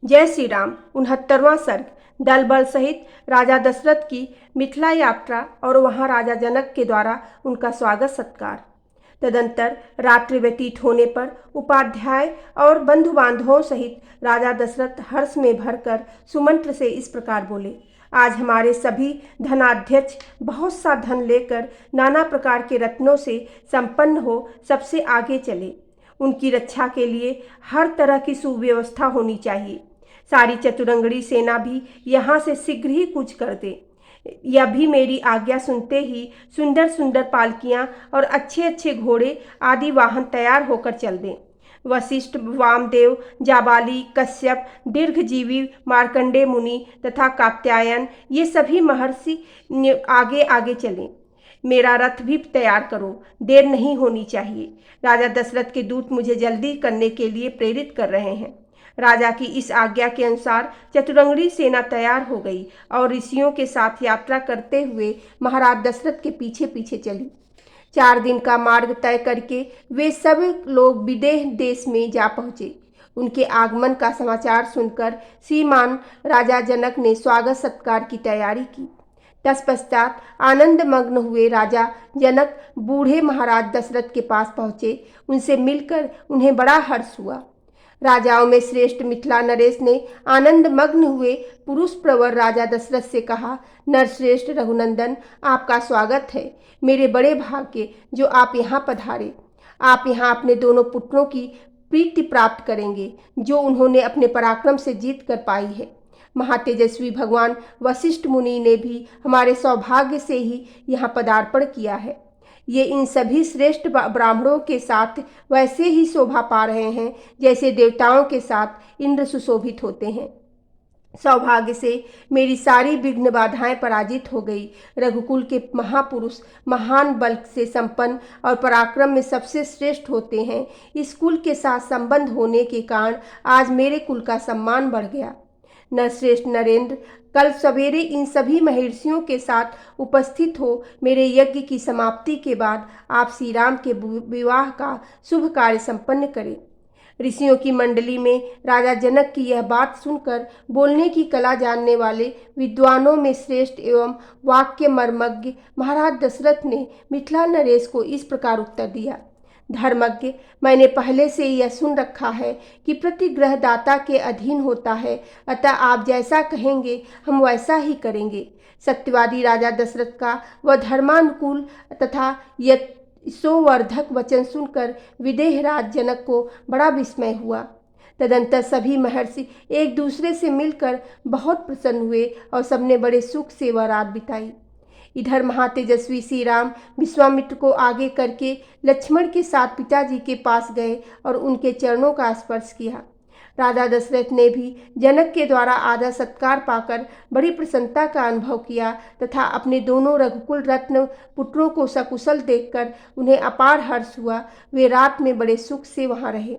जय श्री राम। 69वां सर्ग। दल बल सहित राजा दशरथ की मिथिला यात्रा और वहां राजा जनक के द्वारा उनका स्वागत सत्कार। तदंतर रात्रि व्यतीत होने पर उपाध्याय और बंधु बांधवों सहित राजा दशरथ हर्ष में भरकर सुमंत्र से इस प्रकार बोले। आज हमारे सभी धनाध्यक्ष बहुत सा धन लेकर नाना प्रकार के रत्नों से संपन्न हो सबसे आगे चले। उनकी रक्षा के लिए हर तरह की सुव्यवस्था होनी चाहिए। सारी चतुरंगड़ी सेना भी यहाँ से शीघ्र ही कूच कर दे। यह भी मेरी आज्ञा सुनते ही सुंदर सुंदर पालकियां और अच्छे अच्छे घोड़े आदि वाहन तैयार होकर चल दें। वशिष्ठ, वामदेव, जाबाली, कश्यप, दीर्घजीवी, मार्कंडे मुनि तथा कात्यायन ये सभी महर्षि आगे आगे चलें। मेरा रथ भी तैयार करो, देर नहीं होनी चाहिए। राजा दशरथ के दूत मुझे जल्दी करने के लिए प्रेरित कर रहे हैं। राजा की इस आज्ञा के अनुसार चतुरंगड़ी सेना तैयार हो गई और ऋषियों के साथ यात्रा करते हुए महाराज दशरथ के पीछे पीछे चली। 4 दिन का मार्ग तय करके वे सब लोग विदेह देश में जा पहुँचे। उनके आगमन का समाचार सुनकर श्रीमान राजा जनक ने स्वागत सत्कार की तैयारी की। तत्पश्चात आनंद मग्न हुए राजा जनक बूढ़े महाराज दशरथ के पास पहुँचे। उनसे मिलकर उन्हें बड़ा हर्ष हुआ। राजाओं में श्रेष्ठ मिथिला नरेश ने आनंद मग्न हुए पुरुष प्रवर राजा दशरथ से कहा, नरश्रेष्ठ रघुनंदन, आपका स्वागत है। मेरे बड़े भाग्य जो आप यहाँ पधारे। आप यहाँ अपने दोनों पुत्रों की प्रीति प्राप्त करेंगे जो उन्होंने अपने पराक्रम से जीत कर पाई है। महातेजस्वी भगवान वशिष्ठ मुनि ने भी हमारे सौभाग्य से ही यहाँ पदार्पण किया है। ये इन सभी श्रेष्ठ ब्राह्मणों के साथ वैसे ही शोभा पा रहे हैं जैसे देवताओं के साथ इंद्र सुशोभित होते हैं। सौभाग्य से मेरी सारी विघ्न बाधाएं पराजित हो गई। रघुकुल के महापुरुष महान बल से संपन्न और पराक्रम में सबसे श्रेष्ठ होते हैं। इस कुल के साथ संबंध होने के कारण आज मेरे कुल का सम्मान बढ़ गया। नरश्रेष्ठ नरेंद्र, कल सवेरे इन सभी महर्षियों के साथ उपस्थित हो मेरे यज्ञ की समाप्ति के बाद आप श्री राम के विवाह का शुभ कार्य संपन्न करें। ऋषियों की मंडली में राजा जनक की यह बात सुनकर बोलने की कला जानने वाले विद्वानों में श्रेष्ठ एवं वाक्य मर्मज्ञ महाराज दशरथ ने मिथिला नरेश को इस प्रकार उत्तर दिया। धर्मज्ञ, मैंने पहले से यह सुन रखा है कि प्रतिग्रह दाता के अधीन होता है, अतः आप जैसा कहेंगे हम वैसा ही करेंगे। सत्यवादी राजा दशरथ का वह धर्मानुकूल तथा यशोवर्धक वचन सुनकर विदेहराज जनक को बड़ा विस्मय हुआ। तदंतर सभी महर्षि एक दूसरे से मिलकर बहुत प्रसन्न हुए और सबने बड़े सुख से वह रात बिताई। इधर महातेजस्वी श्री राम विश्वामित्र को आगे करके लक्ष्मण के साथ पिताजी के पास गए और उनके चरणों का स्पर्श किया। राजा दशरथ ने भी जनक के द्वारा आदर सत्कार पाकर बड़ी प्रसन्नता का अनुभव किया तथा अपने दोनों रघुकुल रत्न पुत्रों को सकुशल देखकर उन्हें अपार हर्ष हुआ। वे रात में बड़े सुख से वहाँ रहे।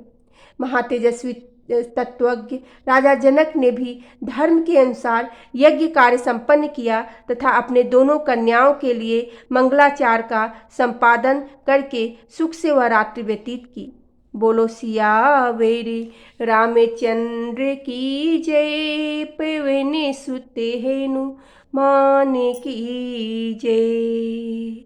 महातेजस्वी तत्वज्ञ राजा जनक ने भी धर्म के अनुसार यज्ञ कार्य संपन्न किया तथा अपने दोनों कन्याओं के लिए मंगलाचार का संपादन करके सुख से वह रात्रि व्यतीत की। बोलो सियावेरी रामचंद्र की जय। पवन सुत हेनु मान की जय।